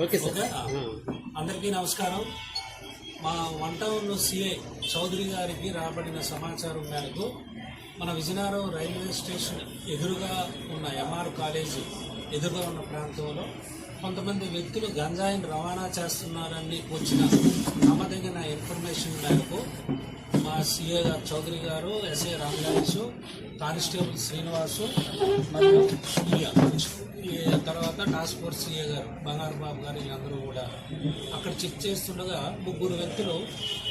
Okay sir. అందరికీ నమస్కారం. మా 1 టౌన్ సిఐ చౌదరి గారికి రాబడిన సమాచారం మేరకు మన విజయనగరం రైల్వే స్టేషన్ ఎదురుగా ఉన్న ఎంఆర్ కాలేజీ ఎదురుగా ఉన్న ప్రాంతంలో కొంతమంది వ్యక్తులు గంజాయిని రవాణా చేస్తున్నారని వచ్చిన నమ్మదగిన ఇన్ఫర్మేషన్ మేరకు మా సిఏ గారు చౌదరి గారు, ఎస్ఐ రామగణేష్, కానిస్టేబుల్ శ్రీనివాసు మరియు తర్వాత టాస్క్ ఫోర్స్ సిఏ గారు బంగారు బాబు గారు వీళ్ళందరూ కూడా అక్కడ చెక్ చేస్తుండగా 3 వ్యక్తులు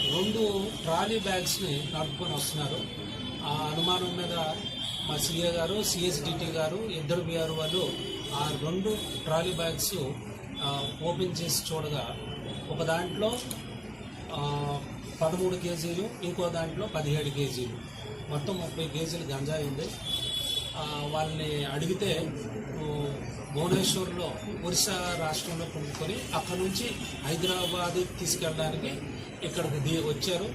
2 ట్రాలీ బ్యాగ్స్ని నడుపుకొని వస్తున్నారు. ఆ అనుమానం మీద మా సిఏ గారు, సిఎస్డిటి గారు, 2 బిఆర్ వాళ్ళు ఆ 2 ట్రాలీ బ్యాగ్స్ ఓపెన్ చేసి చూడగా ఒక దాంట్లో 13 కేజీలు, ఇంకో దాంట్లో 17 కేజీలు, మొత్తం 30 కేజీలు గంజాయి ఉంది. వాళ్ళని అడిగితే భువనేశ్వర్లో ఒరిస్సా రాష్ట్రంలో కొనుక్కొని అక్కడ నుంచి హైదరాబాద్ తీసుకెళ్ళడానికి ఇక్కడికి వచ్చారు.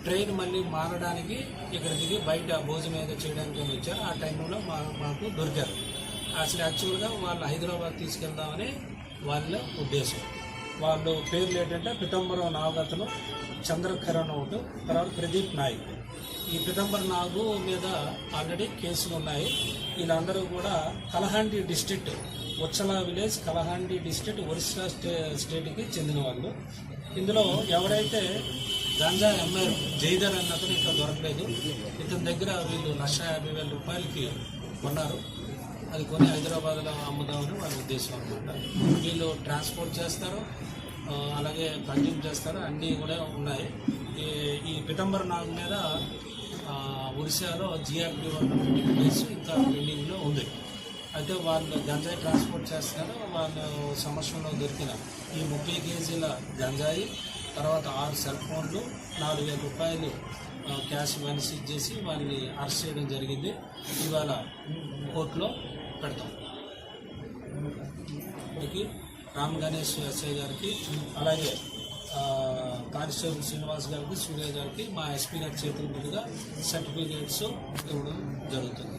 ట్రైన్ మళ్ళీ మారడానికి ఇక్కడ దిగి బయట భోజనం ఏదో చేయడానికి వచ్చారు. ఆ టైంలో మాకు దొరికారు. అసలు యాక్చువల్గా వాళ్ళు హైదరాబాద్ తీసుకెళ్దామని వాళ్ళ ఉద్దేశం. వాళ్ళు పేర్లు ఏంటంటే పితంబరం నాగతను, చంద్రకరణ్ ఒకటి, తర్వాత ప్రదీప్ నాయక్. ఈ పితంబర్ నాగు మీద ఆల్రెడీ కేసులు ఉన్నాయి. వీళ్ళందరూ కూడా కలహాండి డిస్ట్రిక్ట్, ఉచ్చల విలేజ్, కలహాండి డిస్ట్రిక్ట్, ఒరిస్సా స్టేట్కి చెందిన వాళ్ళు. ఇందులో ఎవరైతే గంజా అమ్మారు జైదర్ అన్నతను ఇంకా దొరకలేదు. ఇతని దగ్గర వీళ్ళు 1,50,000 రూపాయలకి కొన్నారు. అది కొని హైదరాబాద్లో అమ్ముదామని వాళ్ళ ఉద్దేశం అనమాట. వీళ్ళు ట్రాన్స్పోర్ట్ చేస్తారు, అలాగే కన్జ్యూమ్ చేస్తారు, అన్నీ కూడా ఉన్నాయి. ఈ పితంబర్ నాగ్ మీద ఒరిస్సాలో జిఆర్పి 150 కేసు ఇంకా పెండింగ్లో ఉంది. అయితే వాళ్ళు గంజాయి ట్రాన్స్పోర్ట్ చేస్తున్నారు. వాళ్ళ సమస్యలో దొరికిన ఈ 30 కేజీల గంజాయి, తర్వాత 6 సెల్ ఫోన్లు, 4,000 రూపాయలు క్యాష్ ఇవన్నీ సీజ్ చేసి వాళ్ళని అరెస్ట్ చేయడం జరిగింది. ఇవాళ కోర్టులో పెడతాం. మీకు రామ్ గణేష్ ఎస్ఐ గారికి, అలాగే కానిస్టేబుల్ శ్రీనివాస్ గారికి, సూర్య గారికి మా ఎస్పీ గారి చేతుల మీదుగా సర్టిఫికేట్స్ ఇవ్వడం జరుగుతుంది.